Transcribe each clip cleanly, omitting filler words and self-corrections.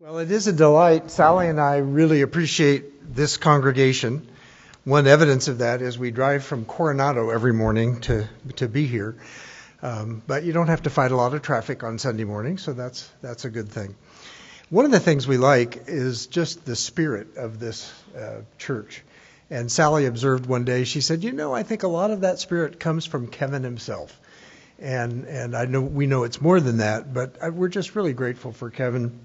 Well, it is a delight. Sally and I really appreciate this congregation. One evidence of that is we drive from Coronado every morning to be here. But you don't have to fight a lot of traffic on Sunday morning, so that's a good thing. One of the things we like is just the spirit of this church. And Sally observed one day, she said, I think a lot of that spirit comes from Kevin himself. And I know we know it's more than that, but we're just really grateful for Kevin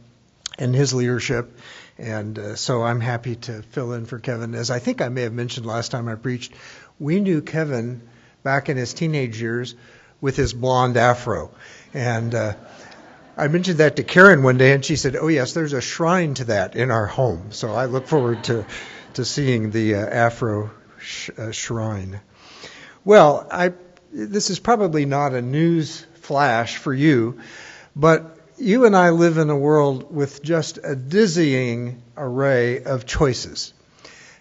and his leadership. And so I'm happy to fill in for Kevin. As I think I may have mentioned last time I preached, we knew Kevin back in his teenage years with his blonde afro. And I mentioned that to Karen one day, and she said, oh, yes, there's a shrine to that in our home. So I look forward to seeing the afro shrine. Well, this is probably not a news flash for you, but you and I live in a world with just a dizzying array of choices.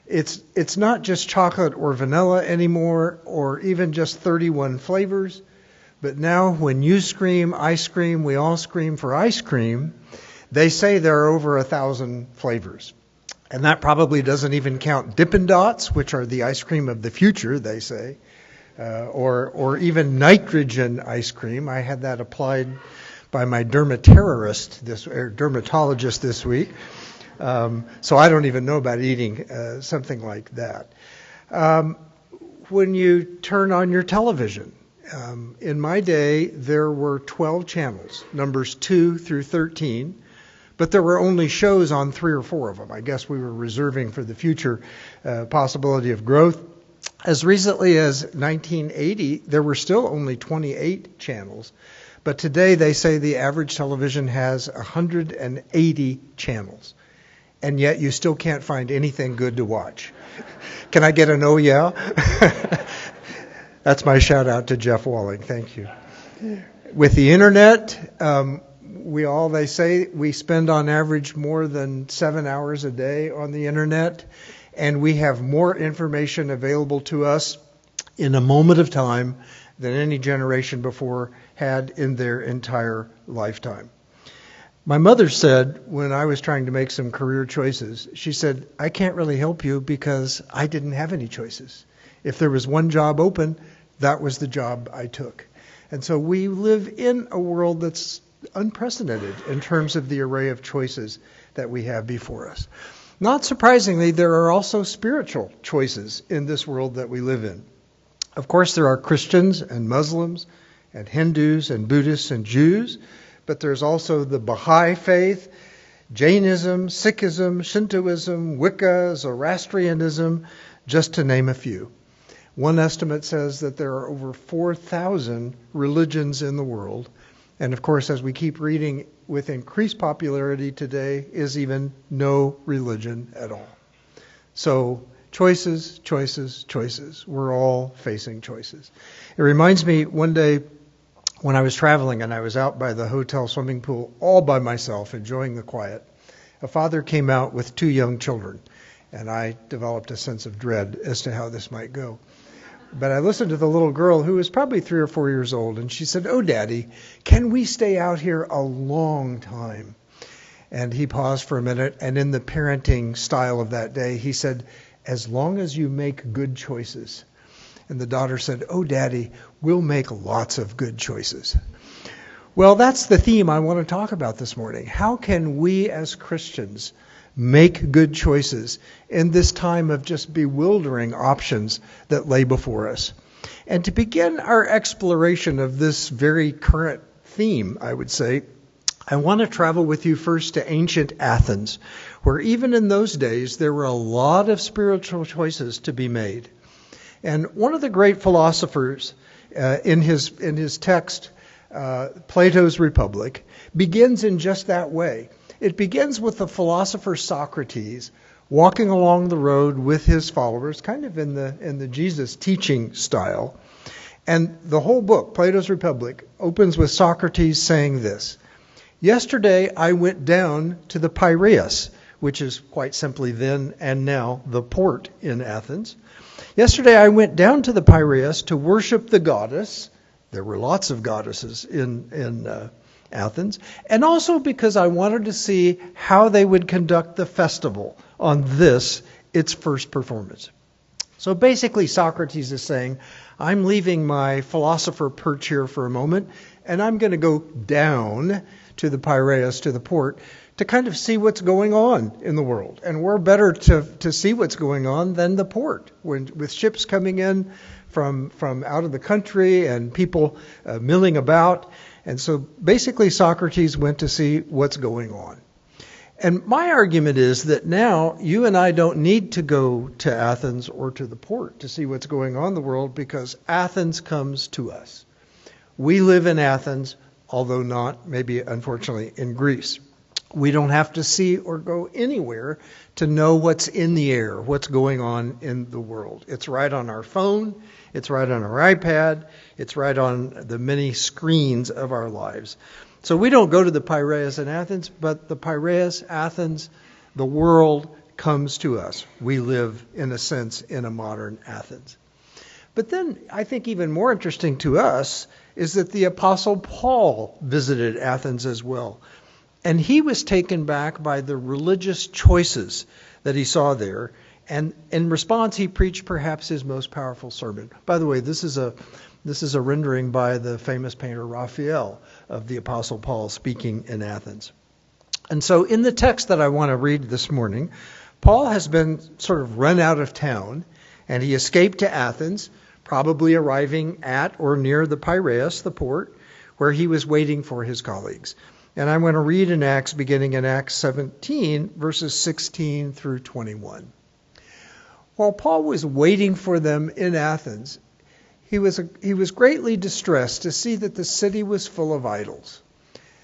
It's not just chocolate or vanilla anymore, or even just 31 flavors. But now when you scream, I scream, we all scream for ice cream, they say there are over 1,000 flavors. And that probably doesn't even count Dippin' Dots, which are the ice cream of the future, they say, or even nitrogen ice cream. I had that applied by my dermatologist this week. So I don't even know about eating something like that. When you turn on your television, in my day, there were 12 channels, numbers 2 through 13, but there were only shows on 3 or 4 of them. I guess we were reserving for the future possibility of growth. As recently as 1980, there were still only 28 channels, but today they say the average television has 180 channels, and yet you still can't find anything good to watch. Can I get an oh yeah? That's my shout out to Jeff Walling. Thank you. With the internet, they say we spend on average more than 7 hours a day on the internet, and we have more information available to us in a moment of time than any generation before had in their entire lifetime. My mother said when I was trying to make some career choices, she said, I can't really help you because I didn't have any choices. If there was one job open, that was the job I took. And so we live in a world that's unprecedented in terms of the array of choices that we have before us. Not surprisingly, there are also spiritual choices in this world that we live in. Of course, there are Christians and Muslims and Hindus and Buddhists and Jews, but there's also the Baha'i faith, Jainism, Sikhism, Shintoism, Wicca, Zoroastrianism, just to name a few. One estimate says that there are over 4,000 religions in the world. And of course, as we keep reading, with increased popularity today is even no religion at all. So choices, choices, choices. We're all facing choices. It reminds me one day when I was traveling and I was out by the hotel swimming pool all by myself, enjoying the quiet. A father came out with 2 young children, and I developed a sense of dread as to how this might go. But I listened to the little girl who was probably 3 or 4 years old, and she said, "Oh, Daddy, can we stay out here a long time?" And he paused for a minute, and in the parenting style of that day, he said, "As long as you make good choices." And the daughter said, "Oh, Daddy, we'll make lots of good choices." Well, that's the theme I want to talk about this morning. How can we as Christians make good choices in this time of just bewildering options that lay before us? And to begin our exploration of this very current theme, I would say, I want to travel with you first to ancient Athens, where even in those days there were a lot of spiritual choices to be made. And one of the great philosophers in his text, Plato's Republic, begins in just that way. It begins with the philosopher Socrates walking along the road with his followers, kind of in the Jesus teaching style. And the whole book, Plato's Republic, opens with Socrates saying this: "Yesterday I went down to the Piraeus," which is quite simply then and now the port in Athens. "Yesterday I went down to the Piraeus to worship the goddess." There were lots of goddesses in Athens, and also because I wanted to see how they would conduct the festival on this, its first performance. So basically, Socrates is saying, I'm leaving my philosopher perch here for a moment, and I'm going to go down to the Piraeus, to the port, to kind of see what's going on in the world. And we're better to see what's going on than the port, with ships coming in from out of the country and people milling about. And so basically, Socrates went to see what's going on. And my argument is that now you and I don't need to go to Athens or to the port to see what's going on in the world, because Athens comes to us. We live in Athens, although not, maybe unfortunately, in Greece. We don't have to see or go anywhere to know what's in the air, what's going on in the world. It's right on our phone, it's right on our iPad, it's right on the many screens of our lives. So we don't go to the Piraeus in Athens, but the Piraeus, Athens, the world comes to us. We live, in a sense, in a modern Athens. But then I think even more interesting to us is that the Apostle Paul visited Athens as well. And he was taken back by the religious choices that he saw there. And in response, he preached perhaps his most powerful sermon. By the way, this is a rendering by the famous painter Raphael of the Apostle Paul speaking in Athens. And so in the text that I want to read this morning, Paul has been sort of run out of town, and he escaped to Athens, probably arriving at or near the Piraeus, the port, where he was waiting for his colleagues. And I'm going to read in Acts, beginning in Acts 17, verses 16 through 21. While Paul was waiting for them in Athens, he was greatly distressed to see that the city was full of idols.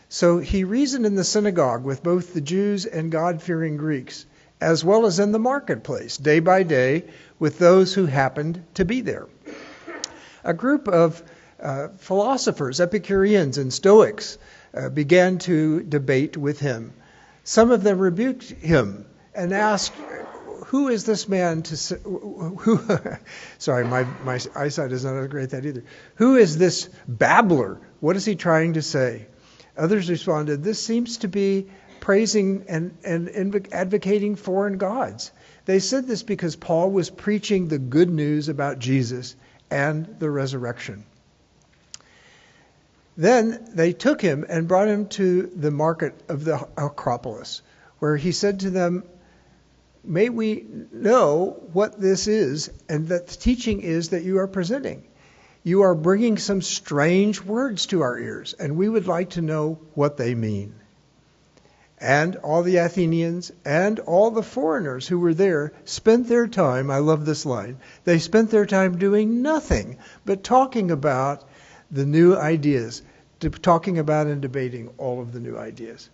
So he reasoned in the synagogue with both the Jews and God-fearing Greeks, as well as in the marketplace, day by day, with those who happened to be there. A group of philosophers, Epicureans and Stoics, began to debate with him. Some of them rebuked him and asked, who is this man to say, sorry, my eyesight is not as great that either. Who is this babbler? What is he trying to say? Others responded, this seems to be praising and advocating foreign gods. They said this because Paul was preaching the good news about Jesus and the resurrection. Then they took him and brought him to the market of the Acropolis, where he said to them, may we know what this is, and that the teaching is that you are presenting. You are bringing some strange words to our ears, and we would like to know what they mean. And all the Athenians and all the foreigners who were there spent their time, I love this line, they spent their time doing nothing but talking about the new ideas, talking about and debating all of the new ideas.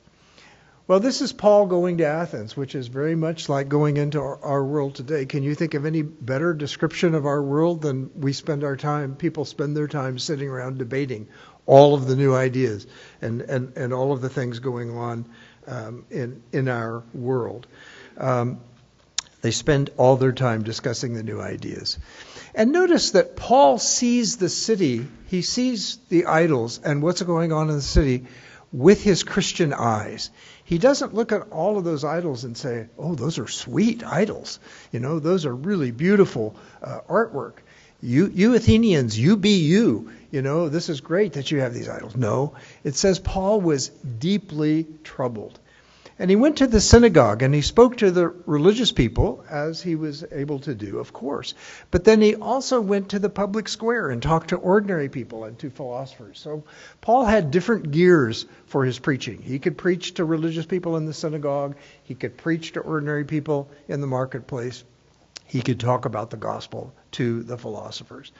Well, this is Paul going to Athens, which is very much like going into our world today. Can you think of any better description of our world than people spend their time sitting around debating all of the new ideas and all of the things going on in our world. They spend all their time discussing the new ideas. And notice that Paul sees the city, he sees the idols and what's going on in the city with his Christian eyes. He doesn't look at all of those idols and say, oh, those are sweet idols. Those are really beautiful artwork. You Athenians, you be you. This is great that you have these idols. No, it says Paul was deeply troubled. And he went to the synagogue and he spoke to the religious people, as he was able to do, of course. But then he also went to the public square and talked to ordinary people and to philosophers. So Paul had different gears for his preaching. He could preach to religious people in the synagogue. He could preach to ordinary people in the marketplace. He could talk about the gospel to the philosophers.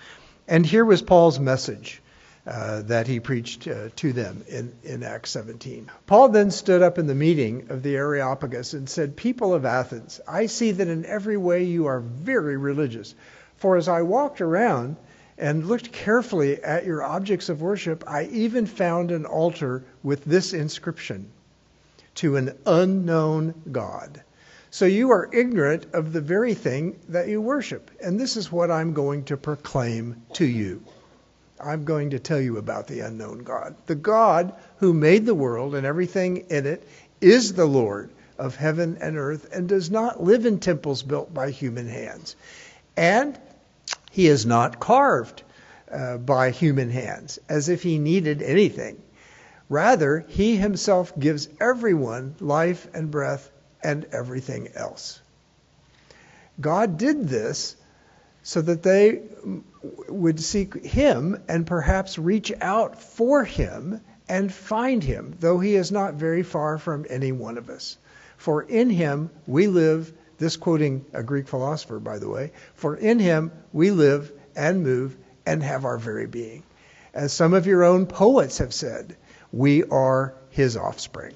And here was Paul's message that he preached to them in Acts 17. Paul then stood up in the meeting of the Areopagus and said, people of Athens, I see that in every way you are very religious. For as I walked around and looked carefully at your objects of worship, I even found an altar with this inscription, to an unknown God. So you are ignorant of the very thing that you worship. And this is what I'm going to proclaim to you. I'm going to tell you about the unknown God. The God who made the world and everything in it is the Lord of heaven and earth and does not live in temples built by human hands. And he is not carved by human hands as if he needed anything. Rather, he himself gives everyone life and breath and everything else. God did this so that they would seek him and perhaps reach out for him and find him, though he is not very far from any one of us. For in him we live, this quoting a Greek philosopher, by the way, for in him we live and move and have our very being. As some of your own poets have said, we are his offspring.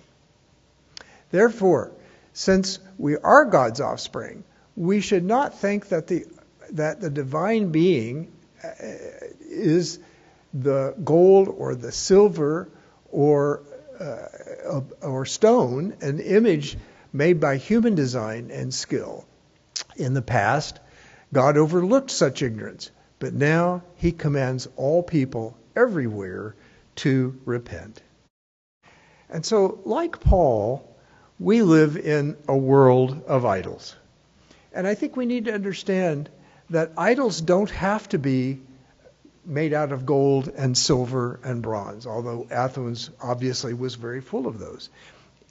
Therefore, since we are God's offspring, we should not think that the divine being is the gold or the silver or stone, an image made by human design and skill. In the past, God overlooked such ignorance, but now he commands all people everywhere to repent. And so, like Paul, we live in a world of idols. And I think we need to understand that idols don't have to be made out of gold and silver and bronze, although Athens obviously was very full of those.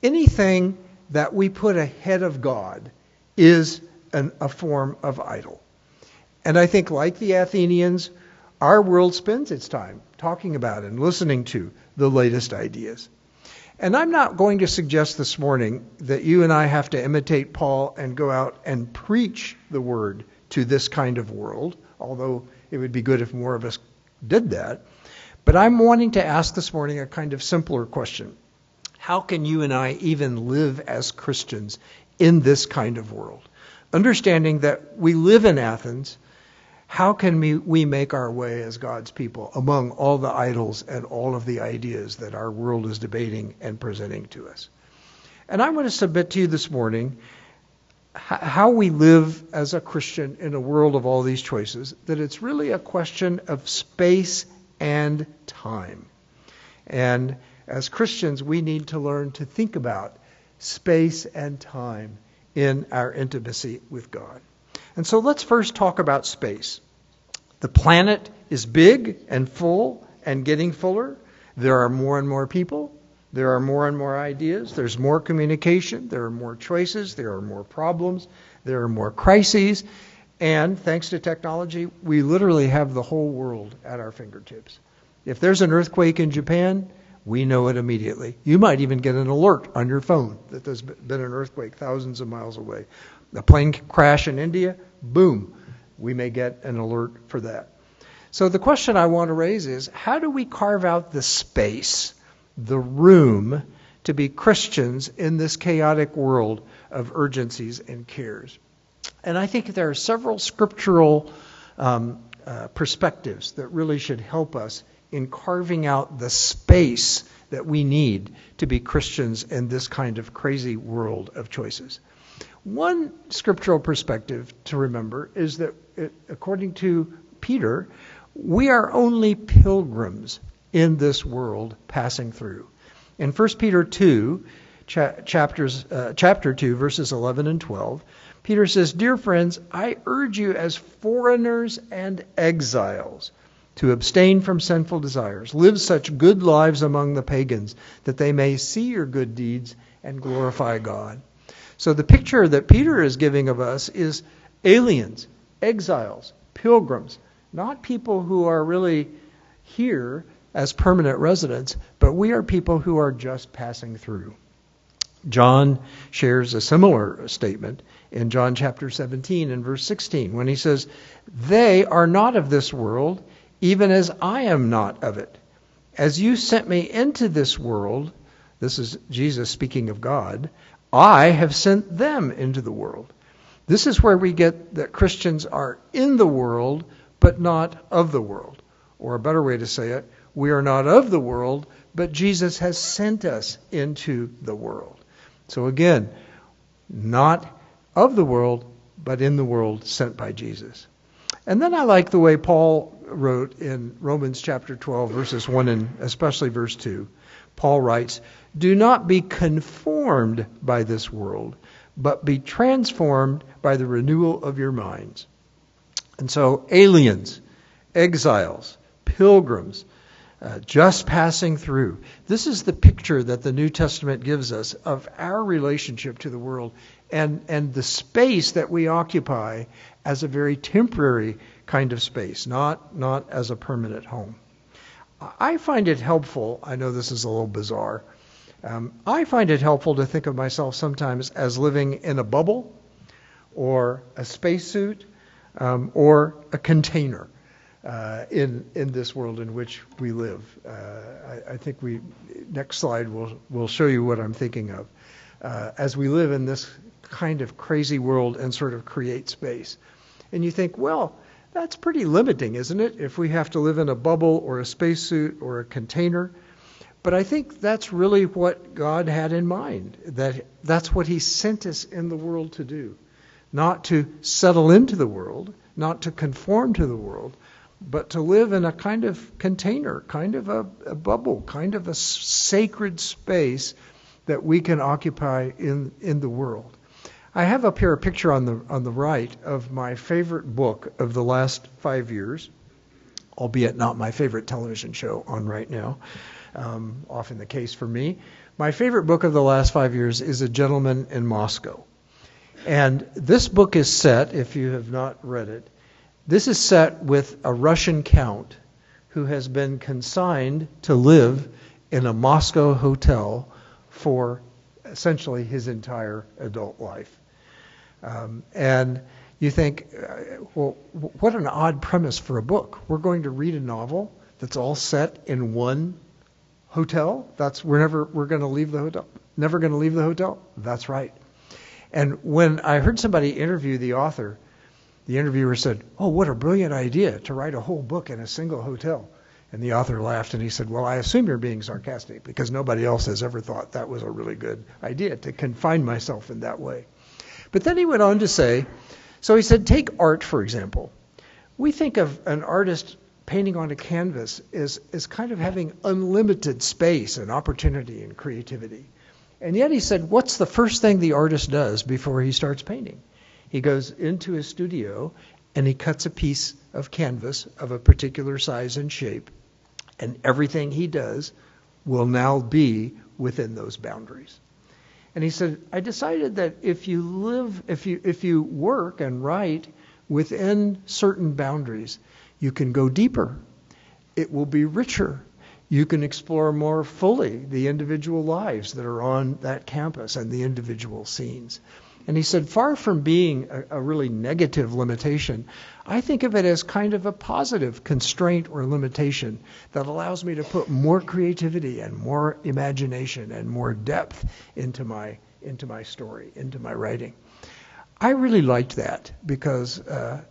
Anything that we put ahead of God is a form of idol. And I think, like the Athenians, our world spends its time talking about and listening to the latest ideas. And I'm not going to suggest this morning that you and I have to imitate Paul and go out and preach the word to this kind of world, although it would be good if more of us did that. But I'm wanting to ask this morning a kind of simpler question. How can you and I even live as Christians in this kind of world? Understanding that we live in Athens, how can we make our way as God's people among all the idols and all of the ideas that our world is debating and presenting to us? And I want to submit to you this morning how we live as a Christian in a world of all these choices, that it's really a question of space and time. And as Christians, we need to learn to think about space and time in our intimacy with God. And so let's first talk about space. The planet is big and full and getting fuller. There are more and more people. There are more and more ideas. There's more communication. There are more choices. There are more problems. There are more crises. And thanks to technology, we literally have the whole world at our fingertips. If there's an earthquake in Japan, we know it immediately. You might even get an alert on your phone that there's been an earthquake thousands of miles away. A plane crash in India, boom, we may get an alert for that. So the question I want to raise is, how do we carve out the space, the room, to be Christians in this chaotic world of urgencies and cares? And I think there are several scriptural perspectives that really should help us in carving out the space that we need to be Christians in this kind of crazy world of choices. One scriptural perspective to remember is that, according to Peter, we are only pilgrims in this world passing through. In 1 Peter 2, chapter 2, verses 11 and 12, Peter says, "Dear friends, I urge you as foreigners and exiles to abstain from sinful desires. Live such good lives among the pagans that they may see your good deeds and glorify God." So the picture that Peter is giving of us is aliens, exiles, pilgrims, not people who are really here as permanent residents, but we are people who are just passing through. John shares a similar statement in John chapter 17 and verse 16 when he says, "They are not of this world, even as I am not of it. As you sent me into this world," this is Jesus speaking of God, "I have sent them into the world." This is where we get that Christians are in the world, but not of the world. Or a better way to say it, we are not of the world, but Jesus has sent us into the world. So again, not of the world, but in the world, sent by Jesus. And then I like the way Paul wrote in Romans chapter 12, verses 1 and especially verse 2. Paul writes, "Do not be conformed by this world, but be transformed by the renewal of your minds." And so aliens, exiles, pilgrims, just passing through. This is the picture that the New Testament gives us of our relationship to the world and the space that we occupy as a very temporary kind of space, not as a permanent home. I find it helpful, I know this is a little bizarre, I find it helpful to think of myself sometimes as living in a bubble or a spacesuit or a container in this world in which we live. I think next slide will show you what I'm thinking of. As we live in this kind of crazy world and sort of create space. And you think, well, that's pretty limiting, isn't it? If we have to live in a bubble or a spacesuit or a container. But I think that's really what God had in mind. That's what he sent us in the world to do. Not to settle into the world, not to conform to the world, but to live in a kind of container, kind of a bubble, kind of a sacred space that we can occupy in the world. I have up here a picture on the right of my favorite book of the last 5 years, albeit not my favorite television show on right now, often the case for me. My favorite book of the last 5 years is A Gentleman in Moscow. And this book is set, if you have not read it, this is set with a Russian count who has been consigned to live in a Moscow hotel for essentially his entire adult life. And you think, well, what an odd premise for a book. We're going to read a novel that's all set in one hotel? We're going to leave the hotel. Never going to leave the hotel? That's right. And when I heard somebody interview the author, the interviewer said, "Oh, what a brilliant idea to write a whole book in a single hotel." And the author laughed and he said, "Well, I assume you're being sarcastic because nobody else has ever thought that was a really good idea to confine myself in that way." But then he went on to say, so he said, take art, for example. We think of an artist painting on a canvas as kind of having unlimited space and opportunity and creativity. And yet he said, what's the first thing the artist does before he starts painting? He goes into his studio and he cuts a piece of canvas of a particular size and shape. And everything he does will now be within those boundaries. And he said, I decided that if you work and write within certain boundaries, you can go deeper. It will be richer. You can explore more fully the individual lives that are on that campus and the individual scenes. And he said, far from being a really negative limitation, I think of it as kind of a positive constraint or limitation that allows me to put more creativity and more imagination and more depth into my story, into my writing. I really liked that because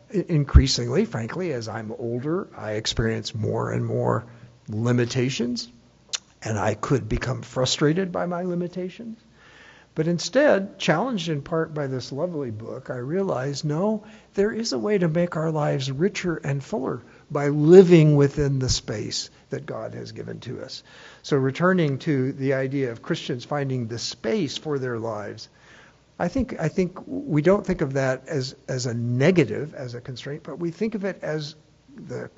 increasingly, frankly, as I'm older, I experience more and more limitations, and I could become frustrated by my limitations. But instead, challenged in part by this lovely book, I realized, no, there is a way to make our lives richer and fuller by living within the space that God has given to us. So returning to the idea of Christians finding the space for their lives, I think we don't think of that as a negative, as a constraint, but we think of it as the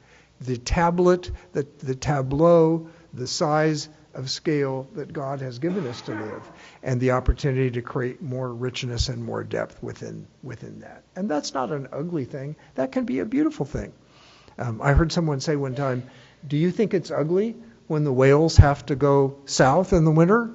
tablet, the tableau, the size of scale that God has given us to live, and the opportunity to create more richness and more depth within that. And that's not an ugly thing. That can be a beautiful thing. I heard someone say one time, do you think it's ugly when the whales have to go south in the winter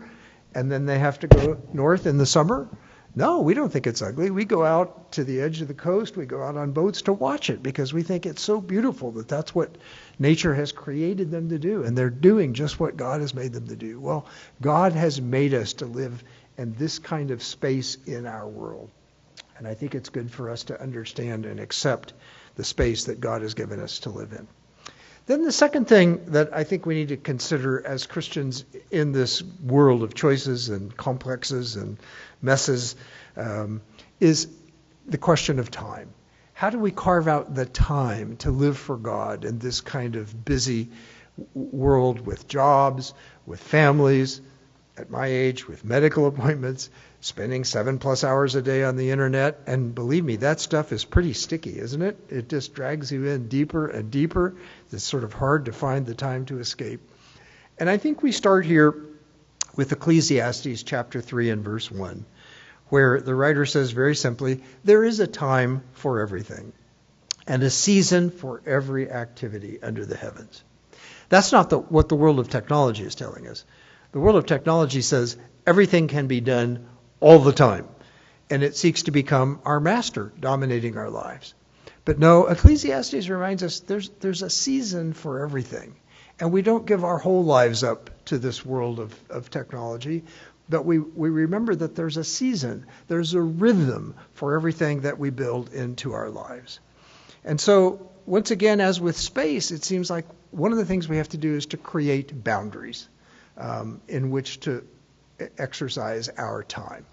and then they have to go north in the summer? No, we don't think it's ugly. We go out to the edge of the coast. We go out on boats to watch it because we think it's so beautiful that that's what nature has created them to do. And they're doing just what God has made them to do. Well, God has made us to live in this kind of space in our world. And I think it's good for us to understand and accept the space that God has given us to live in. Then the second thing that I think we need to consider as Christians in this world of choices and complexes and messes is the question of time. How do we carve out the time to live for God in this kind of busy world with jobs, with families, at my age, with medical appointments, spending 7+ hours a day on the internet? And believe me, that stuff is pretty sticky, isn't it? It just drags you in deeper and deeper. It's sort of hard to find the time to escape. And I think we start here with Ecclesiastes chapter 3 and verse 1, where the writer says very simply, there is a time for everything and a season for every activity under the heavens. That's not what the world of technology is telling us. The world of technology says everything can be done all the time, and it seeks to become our master, dominating our lives. But no, Ecclesiastes reminds us there's a season for everything. And we don't give our whole lives up to this world of technology, but we remember that there's a season, there's a rhythm for everything that we build into our lives. And so, once again, as with space, it seems like one of the things we have to do is to create boundaries in which to exercise our time.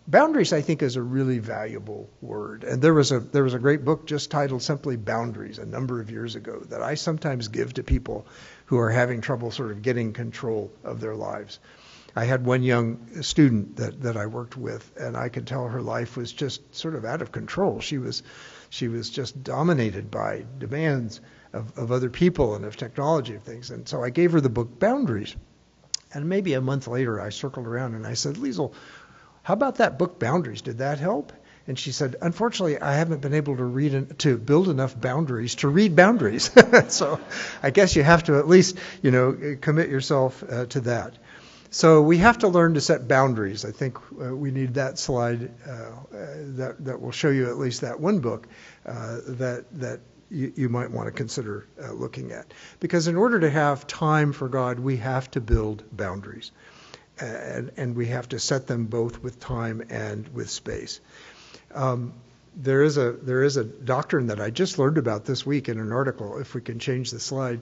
Boundaries, I think, is a really valuable word. And there was a great book just titled simply Boundaries a number of years ago that I sometimes give to people who are having trouble sort of getting control of their lives. I had one young student that I worked with, and I could tell her life was just sort of out of control. She was just dominated by demands of other people and of technology and things. And so I gave her the book Boundaries. And maybe a month later, I circled around and I said, Liesl, how about that book Boundaries? Did that help? And she said, unfortunately, I haven't been able to build enough boundaries to read boundaries. So I guess you have to at least, commit yourself to that. So we have to learn to set boundaries. I think we need that slide that will show you at least that one book that you might want to consider looking at. Because in order to have time for God, we have to build boundaries. And we have to set them both with time and with space. There is a doctrine that I just learned about this week in an article, if we can change the slide.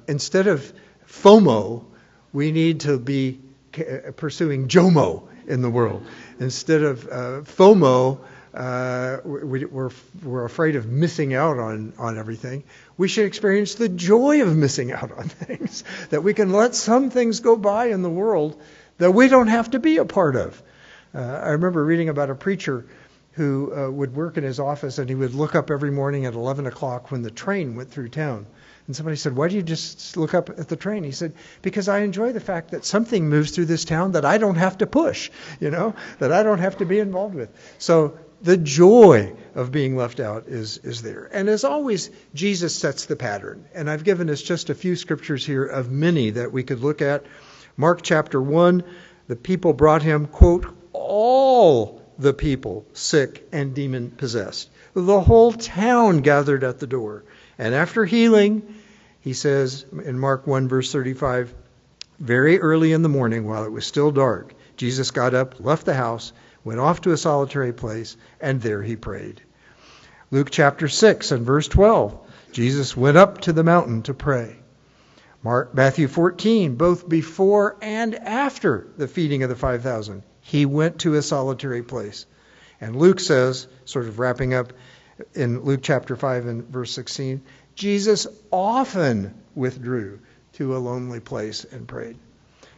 Instead of FOMO, we need to be pursuing JOMO in the world. Instead of FOMO, we're afraid of missing out on everything. We should experience the joy of missing out on things, that we can let some things go by in the world that we don't have to be a part of. I remember reading about a preacher who would work in his office, and he would look up every morning at 11 o'clock when the train went through town. And somebody said, why do you just look up at the train? He said, because I enjoy the fact that something moves through this town that I don't have to push, that I don't have to be involved with. So the joy of being left out is there. And as always, Jesus sets the pattern. And I've given us just a few scriptures here of many that we could look at. Mark chapter 1, the people brought him, quote, all the people sick and demon-possessed. The whole town gathered at the door. And after healing, he says in Mark 1, verse 35, very early in the morning, while it was still dark, Jesus got up, left the house, went off to a solitary place, and there he prayed. Luke chapter 6 and verse 12, Jesus went up to the mountain to pray. Matthew 14, both before and after the feeding of the 5,000, he went to a solitary place. And Luke says, sort of wrapping up in Luke chapter 5 and verse 16, Jesus often withdrew to a lonely place and prayed.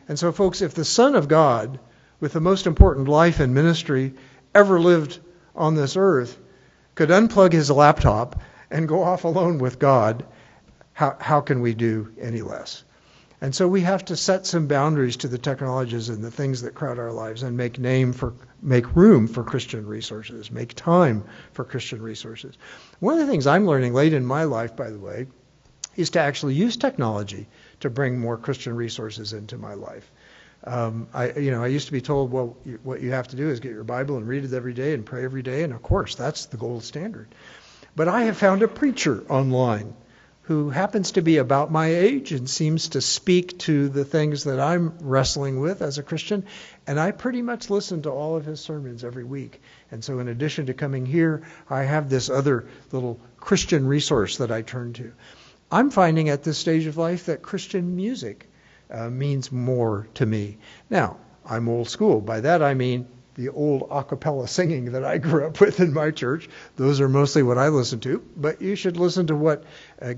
And so, folks, if the Son of God, with the most important life and ministry ever lived on this earth, could unplug his laptop and go off alone with God, how can we do any less? And so we have to set some boundaries to the technologies and the things that crowd our lives and make room for Christian resources, make time for Christian resources. One of the things I'm learning late in my life, by the way, is to actually use technology to bring more Christian resources into my life. I used to be told, well, what you have to do is get your Bible and read it every day and pray every day, and of course, that's the gold standard. But I have found a preacher online who happens to be about my age and seems to speak to the things that I'm wrestling with as a Christian, and I pretty much listen to all of his sermons every week. And so in addition to coming here, I have this other little Christian resource that I turn to. I'm finding at this stage of life that Christian music means more to me. Now, I'm old school. By that I mean the old a cappella singing that I grew up with in my church. Those are mostly what I listen to. But you should listen to what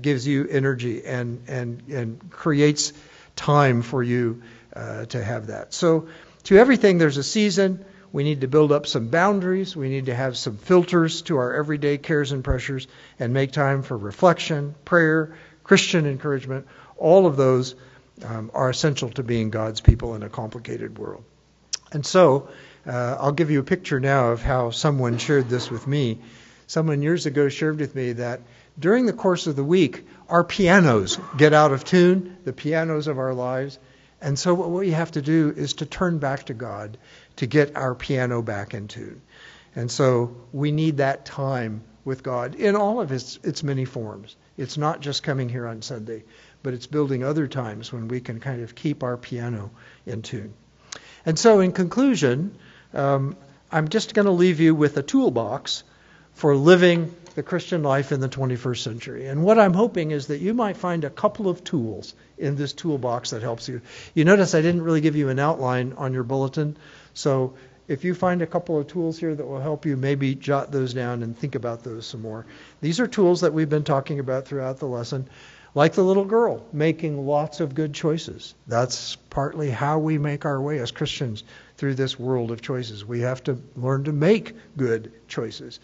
gives you energy and creates time for you to have that. So to everything, there's a season. We need to build up some boundaries. We need to have some filters to our everyday cares and pressures and make time for reflection, prayer, Christian encouragement. All of those are essential to being God's people in a complicated world. And so I'll give you a picture now of how someone shared this with me. Someone years ago shared with me that during the course of the week, our pianos get out of tune, the pianos of our lives. And so what we have to do is to turn back to God to get our piano back in tune. And so we need that time with God in all of its many forms. It's not just coming here on Sunday, but it's building other times when we can kind of keep our piano in tune. And so in conclusion, I'm just going to leave you with a toolbox for living the Christian life in the 21st century. And what I'm hoping is that you might find a couple of tools in this toolbox that helps you. You notice I didn't really give you an outline on your bulletin. So if you find a couple of tools here that will help you, maybe jot those down and think about those some more. These are tools that we've been talking about throughout the lesson. Like the little girl, making lots of good choices. That's partly how we make our way as Christians through this world of choices. We have to learn to make good choices.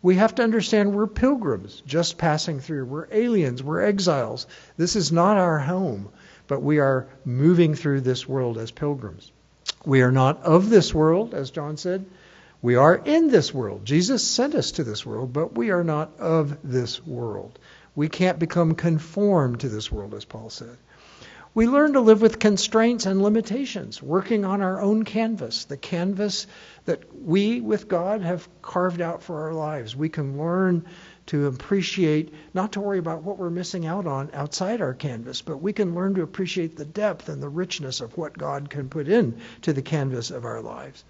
We have to understand we're pilgrims just passing through. We're aliens. We're exiles. This is not our home, but we are moving through this world as pilgrims. We are not of this world, as John said. We are in this world. Jesus sent us to this world, but we are not of this world. We can't become conformed to this world, as Paul said. We learn to live with constraints and limitations, working on our own canvas, the canvas that we, with God, have carved out for our lives. We can learn to appreciate, not to worry about what we're missing out on outside our canvas, but we can learn to appreciate the depth and the richness of what God can put in to the canvas of our lives.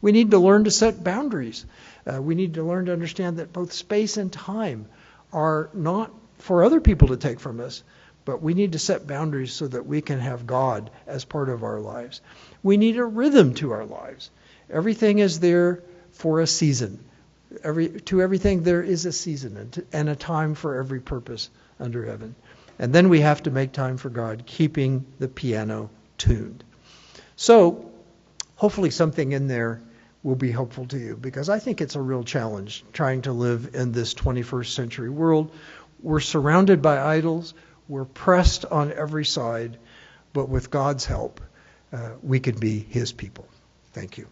We need to learn to set boundaries. We need to learn to understand that both space and time are not for other people to take from us, but we need to set boundaries so that we can have God as part of our lives. We need a rhythm to our lives. Everything is there for a season. To everything there is a season and a time for every purpose under heaven. And then we have to make time for God, keeping the piano tuned. So hopefully something in there will be helpful to you, because I think it's a real challenge trying to live in this 21st century world. We're surrounded by idols. We're pressed on every side. But with God's help, we could be his people. Thank you.